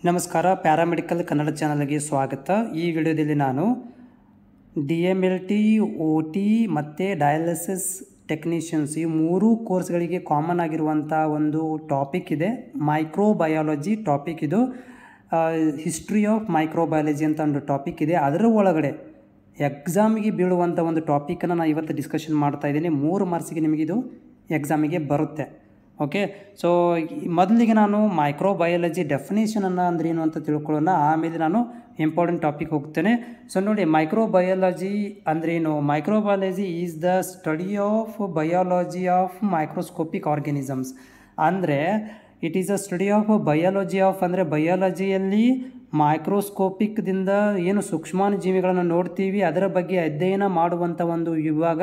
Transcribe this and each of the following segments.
ನಮಸ್ಕಾರ, ಪ್ಯಾರಾಮೆಡಿಕಲ್ ಕನ್ನಡ ಚಾನಲ್ಗೆ ಸ್ವಾಗತ. ಈ ವಿಡಿಯೋದಲ್ಲಿ ನಾನು DMLT, OT ಮತ್ತು ಡಯಾಲಿಸಿಸ್ ಟೆಕ್ನಿಷಿಯನ್ಸ್ ಈ ಮೂರು ಕೋರ್ಸ್ಗಳಿಗೆ ಕಾಮನ್ ಆಗಿರುವಂಥ ಒಂದು ಟಾಪಿಕ್ ಇದೆ. ಮೈಕ್ರೋಬಯಾಲಜಿ ಟಾಪಿಕ್ ಇದು. ಹಿಸ್ಟ್ರಿ ಆಫ್ ಮೈಕ್ರೋಬಯಾಲಜಿ ಅಂತ ಒಂದು ಟಾಪಿಕ್ ಇದೆ. ಅದರ ಒಳಗಡೆ ಎಕ್ಸಾಮಿಗೆ ಬೀಳುವಂಥ ಒಂದು ಟಾಪಿಕನ್ನು ನಾನು ಇವತ್ತು ಡಿಸ್ಕಷನ್ ಮಾಡ್ತಾ ಇದ್ದೀನಿ. 3 ಮಾರ್ಕ್ಸಿಗೆ ನಿಮಗಿದು ಎಕ್ಸಾಮಿಗೆ ಬರುತ್ತೆ. ಓಕೆ, ಸೊ ಮೊದಲಿಗೆ ನಾನು ಮೈಕ್ರೋಬಯಾಲಜಿ ಡೆಫಿನೇಷನನ್ನು ಅಂದ್ರೆ ಏನು ಅಂತ ತಿಳ್ಕೊಳ್ಳೋಣ. ಆಮೇಲೆ ನಾನು ಇಂಪಾರ್ಟೆಂಟ್ ಟಾಪಿಕ್ ಹೋಗ್ತೇನೆ. ಸೊ ನೋಡಿ, ಮೈಕ್ರೋಬಯಾಲಜಿ ಅಂದ್ರೇನು? Microbiology is the study of biology of microscopic organisms. ಅಂದರೆ it is a study of biology of, ಅಂದರೆ ಬಯಾಲಜಿಯಲ್ಲಿ ಮೈಕ್ರೋಸ್ಕೋಪಿಕ್ದಿಂದ ಏನು ಸೂಕ್ಷ್ಮಾಣುಜೀವಿಗಳನ್ನು ನೋಡ್ತೀವಿ ಅದರ ಬಗ್ಗೆ ಅಧ್ಯಯನ ಮಾಡುವಂಥ ಒಂದು ವಿಭಾಗ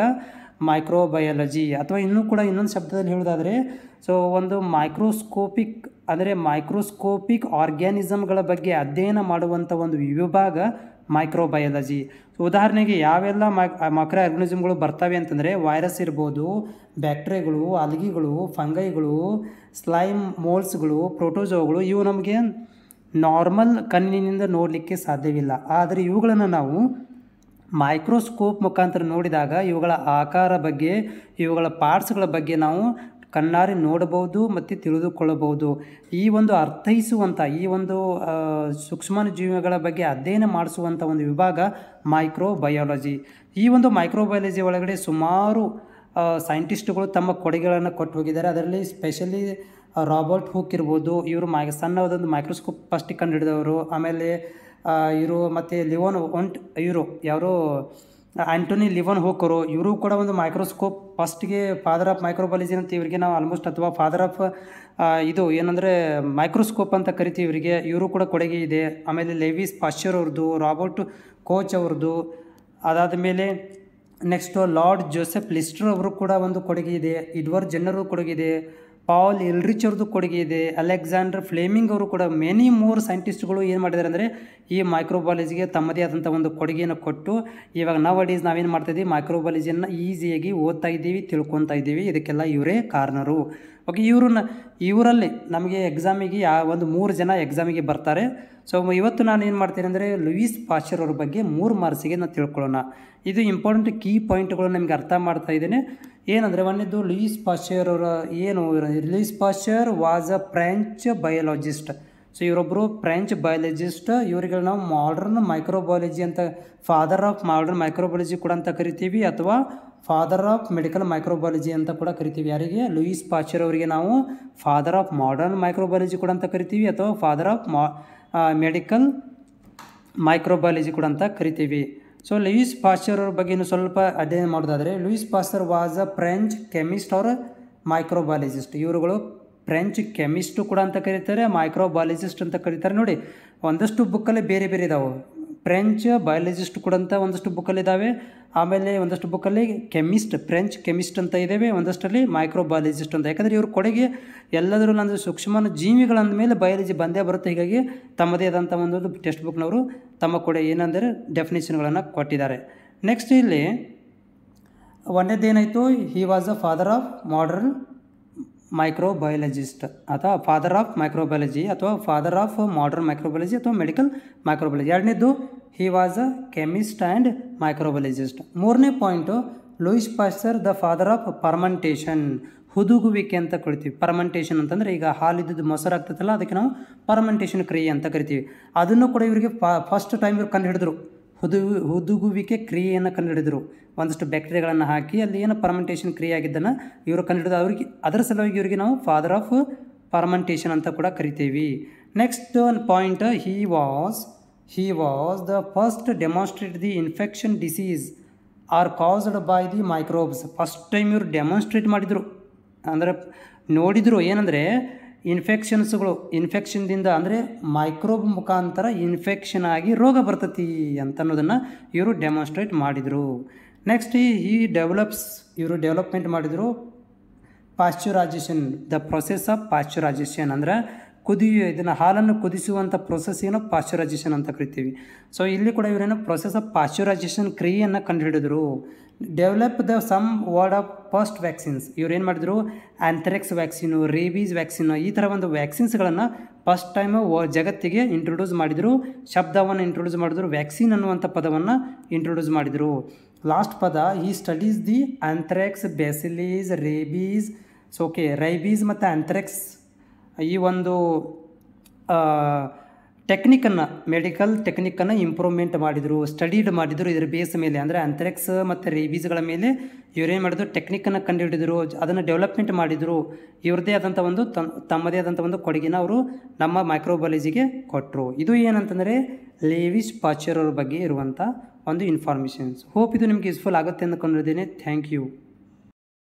ಮೈಕ್ರೋಬಯಾಲಜಿ. ಅಥವಾ ಇನ್ನೊಂದು ಶಬ್ದದಲ್ಲಿ ಹೇಳೋದಾದರೆ, ಸೊ ಒಂದು ಮೈಕ್ರೋಸ್ಕೋಪಿಕ್ ಅಂದರೆ ಮೈಕ್ರೋಸ್ಕೋಪಿಕ್ ಆರ್ಗ್ಯಾನಿಸಮ್ಗಳ ಬಗ್ಗೆ ಅಧ್ಯಯನ ಮಾಡುವಂಥ ಒಂದು ವಿಭಾಗ ಮೈಕ್ರೋಬಯಾಲಜಿ. ಉದಾಹರಣೆಗೆ ಯಾವೆಲ್ಲ ಮೈಕ್ರೋ ಆರ್ಗ್ಯಾನಿಸಮ್ಗಳು ಬರ್ತವೆ ಅಂತಂದರೆ, ವೈರಸ್ ಇರ್ಬೋದು, ಬ್ಯಾಕ್ಟೀರಿಯಾಗಳು, ಆಲ್ಗಿಗಳು, ಫಂಗೈಗಳು, ಸ್ಲೈಮ್ ಮೋಲ್ಸ್ಗಳು, ಪ್ರೋಟೋಜೋಗಳು. ಇವು ನಮಗೆ ನಾರ್ಮಲ್ ಕಣ್ಣಿನಿಂದ ನೋಡಲಿಕ್ಕೆ ಸಾಧ್ಯವಿಲ್ಲ. ಆದರೆ ಇವುಗಳನ್ನು ನಾವು ಮೈಕ್ರೋಸ್ಕೋಪ್ ಮುಖಾಂತರ ನೋಡಿದಾಗ ಇವುಗಳ ಆಕಾರ ಬಗ್ಗೆ, ಇವುಗಳ ಪಾರ್ಟ್ಸ್ಗಳ ಬಗ್ಗೆ ನಾವು ಕಣ್ಣಾರೆ ನೋಡಬಹುದು ಮತ್ತು ತಿಳಿದುಕೊಳ್ಳಬಹುದು. ಈ ಒಂದು ಅರ್ಥೈಸುವಂಥ, ಈ ಒಂದು ಸೂಕ್ಷ್ಮಾಣುಜೀವಿಗಳ ಬಗ್ಗೆ ಅಧ್ಯಯನ ಮಾಡಿಸುವಂಥ ಒಂದು ವಿಭಾಗ ಮೈಕ್ರೋಬಯಾಲಜಿ. ಈ ಒಂದು ಮೈಕ್ರೋಬಯಾಲಜಿ ಒಳಗಡೆ ಸುಮಾರು ಸೈಂಟಿಸ್ಟ್ಗಳು ತಮ್ಮ ಕೊಡುಗೆಗಳನ್ನು ಕೊಟ್ಟು ಹೋಗಿದ್ದಾರೆ. ಅದರಲ್ಲಿ ಸ್ಪೆಷಲಿ ರಾಬರ್ಟ್ ಹುಕ್ ಇರ್ಬೋದು. ಇವರು ಸಣ್ಣದೊಂದು ಮೈಕ್ರೋಸ್ಕೋಪ್ ಫಸ್ಟಿಗೆ ಕಂಡು ಹಿಡಿದವರು. ಆಮೇಲೆ ಇವರು ಮತ್ತು ಯಾರು ಆಂಟೋನಿ ಲಿವನ್ ಹುಕ್ಕರು, ಇವರು ಕೂಡ ಒಂದು ಮೈಕ್ರೋಸ್ಕೋಪ್ ಫಸ್ಟ್ಗೆ ಫಾದರ್ ಆಫ್ ಮೈಕ್ರೋಬಯಾಲಜಿ ಅಂತ ಇವರಿಗೆ ನಾವು ಆಲ್ಮೋಸ್ಟ್, ಅಥವಾ ಫಾದರ್ ಆಫ್ ಇದು ಏನಂದರೆ ಮೈಕ್ರೋಸ್ಕೋಪ್ ಅಂತ ಕರಿತೀವಿ ಇವರಿಗೆ. ಇವರು ಕೂಡ ಕೊಡುಗೆ ಇದೆ. ಆಮೇಲೆ ಲೆವಿಸ್ ಪಾಶ್ಚರ್ ಅವ್ರದ್ದು, ರಾಬರ್ಟ್ ಕೋಚ್ ಅವ್ರದ್ದು, ಅದಾದ ಮೇಲೆ ನೆಕ್ಸ್ಟು ಲಾರ್ಡ್ ಜೋಸೆಫ್ ಲಿಸ್ಟರ್ ಅವರು ಕೂಡ ಒಂದು ಕೊಡುಗೆ ಇದೆ. ಎಡ್ವರ್ಡ್ ಜೆನ್ನರ್ ಕೊಡುಗೆ ಇದೆ. ಪಾಲ್ ಎಲ್ರಿಚ್ ಅವ್ರದ್ದು ಕೊಡುಗೆ ಇದೆ. ಅಲೆಕ್ಸಾಂಡರ್ ಫ್ಲೇಮಿಂಗ್ ಅವರು ಕೂಡ, ಮೆನಿ ಮೋರ್ ಸೈಂಟಿಸ್ಟ್ಗಳು ಏನು ಮಾಡಿದ್ದಾರೆ ಅಂದರೆ ಈ ಮೈಕ್ರೋಬಯಾಲಜಿಗೆ ತಮ್ಮದೇ ಆದಂಥ ಒಂದು ಕೊಡುಗೆಯನ್ನು ಕೊಟ್ಟು ಇವಾಗ ನಾವೇನು ಮಾಡ್ತಾಯಿದ್ದೀವಿ, ಮೈಕ್ರೋಬಯಾಲಜಿಯನ್ನು ಈಸಿಯಾಗಿ ಓದ್ತಾ ಇದ್ದೀವಿ, ತಿಳ್ಕೊತಾ ಇದ್ದೀವಿ. ಇದಕ್ಕೆಲ್ಲ ಇವರೇ ಕಾರಣರು. ಓಕೆ, ಇವರಲ್ಲಿ ನಮಗೆ ಎಕ್ಸಾಮಿಗೆ ಒಂದು 3 ಜನ ಎಕ್ಸಾಮಿಗೆ ಬರ್ತಾರೆ. ಸೊ ಇವತ್ತು ನಾನು ಏನು ಮಾಡ್ತೀನಿ ಅಂದರೆ ಲೂಯಿಸ್ ಪಾಶ್ಚರ್ ಅವ್ರ ಬಗ್ಗೆ 3 ಮಾರ್ಕ್ಸಿಗೆ ನಾವು ತಿಳ್ಕೊಳ್ಳೋಣ. ಇದು ಇಂಪಾರ್ಟೆಂಟ್ ಕೀ ಪಾಯಿಂಟ್ಗಳು ನಿಮಗೆ ಅರ್ಥ ಮಾಡ್ತಾ ಇದ್ದೇನೆ. ಏನಂದರೆ ಒಂದನೇದು, ಲೂಯಿಸ್ ಪಾಶ್ಚರ್ ಅವರ Louis Pasteur was a French biologist. So ಇವರೊಬ್ಬರು ಫ್ರೆಂಚ್ ಬಯಾಲಜಿಸ್ಟ್. ಇವರಿಗೆ ನಾವು ಮಾಡರ್ನ್ ಮೈಕ್ರೋಬಯಾಲಜಿ ಅಂತ, ಫಾದರ್ ಆಫ್ ಮಾಡರ್ನ್ ಮೈಕ್ರೋಬಯಾಲಜಿ ಕೂಡ ಅಂತ ಕರಿತೀವಿ, ಅಥವಾ ಫಾದರ್ ಆಫ್ ಮೆಡಿಕಲ್ ಮೈಕ್ರೋಬಯಾಲಜಿ ಅಂತ ಕೂಡ ಕರಿತೀವಿ. ಯಾರಿಗೆ? ಲೂಯಿಸ್ ಪಾಶ್ಚರ್ ಅವರಿಗೆ ನಾವು ಫಾದರ್ ಆಫ್ ಮಾಡರ್ನ್ ಮೈಕ್ರೋಬಯಾಲಜಿ ಕೂಡ ಅಂತ ಕರಿತೀವಿ, ಅಥವಾ ಫಾದರ್ ಆಫ್ ಮೆಡಿಕಲ್ ಮೈಕ್ರೋಬಯಾಲಜಿ ಕೂಡ ಅಂತ ಕರಿತೀವಿ. ಸೊ ಲೂಯಿಸ್ ಪಾಶ್ಚರ್ ಅವ್ರ ಬಗ್ಗೆ ಇನ್ನೂ ಸ್ವಲ್ಪ ಅಧ್ಯಯನ ಮಾಡೋದಾದರೆ, Louis Pasteur was a French chemist or microbiologist. ಇವರುಗಳು ಫ್ರೆಂಚ್ ಕೆಮಿಸ್ಟು ಕೂಡ ಅಂತ ಕರೀತಾರೆ, ಮೈಕ್ರೋಬಯಾಲಜಿಸ್ಟ್ ಅಂತ ಕರೀತಾರೆ. ನೋಡಿ, ಒಂದಷ್ಟು ಬುಕ್ಕಲ್ಲಿ ಬೇರೆ ಬೇರೆ ಇದ್ದಾವೆ. ಫ್ರೆಂಚ್ ಬಯಾಲಜಿಸ್ಟ್ ಕೂಡ ಅಂತ ಒಂದಷ್ಟು ಬುಕ್ಕಲ್ಲಿದ್ದಾವೆ. ಆಮೇಲೆ ಒಂದಷ್ಟು ಬುಕ್ಕಲ್ಲಿ ಫ್ರೆಂಚ್ ಕೆಮಿಸ್ಟ್ ಅಂತ ಇದ್ದಾವೆ, ಒಂದಷ್ಟರಲ್ಲಿ ಮೈಕ್ರೋಬಯಾಲಜಿಸ್ಟ್ ಅಂತ. ಯಾಕಂದರೆ ಇವ್ರ ಕೊಡುಗೆ ಎಲ್ಲದರೂ ಅಂದರೆ ಸೂಕ್ಷ್ಮ ಜೀವಿಗಳಂದ ಮೇಲೆ ಬಯಾಲಜಿ ಬಂದೇ ಬರುತ್ತೆ. ಹೀಗಾಗಿ ತಮ್ಮದೇ ಆದಂಥ ಒಂದು ಟೆಕ್ಸ್ಟ್ ಬುಕ್ನವರು ತಮ್ಮ ಕೊಡುಗೆ ಏನಂದರೆ ಡೆಫಿನೇಷನ್ಗಳನ್ನು ಕೊಟ್ಟಿದ್ದಾರೆ. ನೆಕ್ಸ್ಟ್ ಇಲ್ಲಿ ಒಂದೇದೇನಾಯಿತು, he was a father of modern microbiologist, ಅಥವಾ ಫಾದರ್ ಆಫ್ ಮೈಕ್ರೋಬಯಾಲಜಿ, ಅಥವಾ ಫಾದರ್ ಆಫ್ ಮಾಡರ್ನ್ ಮೈಕ್ರೋಬಯಾಲಜಿ, ಅಥವಾ ಮೆಡಿಕಲ್ ಮೈಕ್ರೋಬಯಾಲಜಿ. ಎರಡನೇದು, he was a chemist and microbiologist. 3ನೇ point, Louis Pasteur the father of fermentation, ಹುದುಗುವಿಕೆ ಅಂತ ಕರಿತೀವಿ. ಫರ್ಮೆಂಟೇಷನ್ ಅಂತಂದರೆ ಈಗ ಹಾಲಿದ್ದು ಮೊಸರು ಆಗ್ತದಲ್ಲ, ಅದಕ್ಕೆ ನಾವು ಫರ್ಮೆಂಟೇಷನ್ ಕ್ರಿಯೆ ಅಂತ ಕರಿತೀವಿ. ಅದನ್ನು ಕೂಡ ಇವರಿಗೆ ಫಸ್ಟ್ ಟೈಮ್ ಇವ್ರು ಕಂಡು ಹಿಡಿದ್ರು. ಹುದುಗುವಿಕೆ ಕ್ರಿಯೆಯನ್ನು ಕಂಡುಹಿಡಿದರು. ಒಂದಷ್ಟು ಬ್ಯಾಕ್ಟೀರಿಯಾಗಳನ್ನು ಹಾಕಿ ಅಲ್ಲಿ ಏನು ಫರ್ಮೆಂಟೇಷನ್ ಕ್ರಿಯೆ ಆಗಿದ್ದನ್ನು ಇವರು ಕಂಡುಹಿಡಿದು ಅವರಿಗೆ, ಅದರ ಸಲುವಾಗಿ ಇವರಿಗೆ ನಾವು ಫಾದರ್ ಆಫ್ ಫರ್ಮೆಂಟೇಷನ್ ಅಂತ ಕೂಡ ಕರಿತೀವಿ. Next point, he was the first demonstrate the infection disease are caused by the microbes. First time ಇವರು ಡೆಮಾನ್ಸ್ಟ್ರೇಟ್ ಮಾಡಿದರು, ಅಂದರೆ ನೋಡಿದರು. ಏನಂದರೆ ಇನ್ಫೆಕ್ಷನ್ದಿಂದ ಅಂದರೆ ಮೈಕ್ರೋಬ್ ಮುಖಾಂತರ ಇನ್ಫೆಕ್ಷನ್ ಆಗಿ ರೋಗ ಬರ್ತತಿ ಅಂತ ಅನ್ನೋದನ್ನು ಇವರು ಡೆಮಾನ್ಸ್ಟ್ರೇಟ್ ಮಾಡಿದರು. ನೆಕ್ಸ್ಟ್ ಇವರು ಡೆವಲಪ್ಮೆಂಟ್ ಮಾಡಿದರು pasteurisation, the process of pasteurisation. ಅಂದರೆ ಇದನ್ನು ಹಾಲನ್ನು ಕುದಿಸುವಂಥ ಪ್ರೊಸೆಸ್ ಏನೋ ಪಾಶ್ಚರೈಸೇಷನ್ ಅಂತ ಕರಿತೀವಿ. ಸೊ ಇಲ್ಲಿ ಕೂಡ ಇವರೇನೋ ಪ್ರೊಸೆಸ್ ಆಫ್ ಪಾಶ್ಚರೈಸೇಷನ್ ಕ್ರಿಯೆಯನ್ನು ಕಂಡುಹಿಡಿದರು. Develop the some word of first vaccines. ಇವ್ರು ಏನು ಮಾಡಿದ್ರು, ಆಂಥ್ರಾಕ್ಸ್ ವ್ಯಾಕ್ಸಿನು, ರೇಬೀಸ್ ವ್ಯಾಕ್ಸಿನು, ಈ ಥರ ಒಂದು ವ್ಯಾಕ್ಸಿನ್ಸ್ಗಳನ್ನು ಫಸ್ಟ್ ಟೈಮ್ ಜಗತ್ತಿಗೆ ಇಂಟ್ರೊಡ್ಯೂಸ್ ಮಾಡಿದರು. ಶಬ್ದವನ್ನು ಇಂಟ್ರೊಡ್ಯೂಸ್ ಮಾಡಿದ್ರು, ವ್ಯಾಕ್ಸಿನ್ ಅನ್ನುವಂಥ ಪದವನ್ನು ಇಂಟ್ರೊಡ್ಯೂಸ್ ಮಾಡಿದರು. ಲಾಸ್ಟ್ ಪದ ಈ studies the anthrax, bacillus, rabies. Okay, rabies ಮತ್ತು ಆಂಥ್ರಾಕ್ಸ್ ಈ ಒಂದು ಟೆಕ್ನಿಕನ್ನು, ಮೆಡಿಕಲ್ ಟೆಕ್ನಿಕನ್ನು ಇಂಪ್ರೂವ್ಮೆಂಟ್ ಮಾಡಿದರು, ಸ್ಟಡೀಡ್ ಮಾಡಿದರು. ಇದರ ಬೇಸ್ ಮೇಲೆ ಅಂದರೆ ಆಂಥ್ರಾಕ್ಸ್ ಮತ್ತು ರೇಬೀಸ್ಗಳ ಮೇಲೆ ಇವರೇನು ಮಾಡಿದ್ರು, ಟೆಕ್ನಿಕನ್ನು ಕಂಡುಹಿಡಿದರು, ಅದನ್ನು ಡೆವಲಪ್ಮೆಂಟ್ ಮಾಡಿದರು. ಇವ್ರದ್ದೇ ಆದಂಥ ಒಂದು ತಮ್ಮದೇ ಆದಂಥ ಒಂದು ಕೊಡುಗೆನ ಅವರು ನಮ್ಮ ಮೈಕ್ರೋಬಯಾಲಜಿಗೆ ಕೊಟ್ಟರು. ಇದು ಏನಂತಂದರೆ ಲೇವಿಸ್ ಪಾಶ್ಚರ್ ಅವ್ರ ಬಗ್ಗೆ ಇರುವಂಥ ಒಂದು ಇನ್ಫಾರ್ಮೇಷನ್ಸ್. ಹೋಪ್ ಇದು ನಿಮಗೆ ಯೂಸ್ಫುಲ್ ಆಗುತ್ತೆ ಅಂದ್ಕೊಂಡಿದ್ದೀನಿ. Thank you.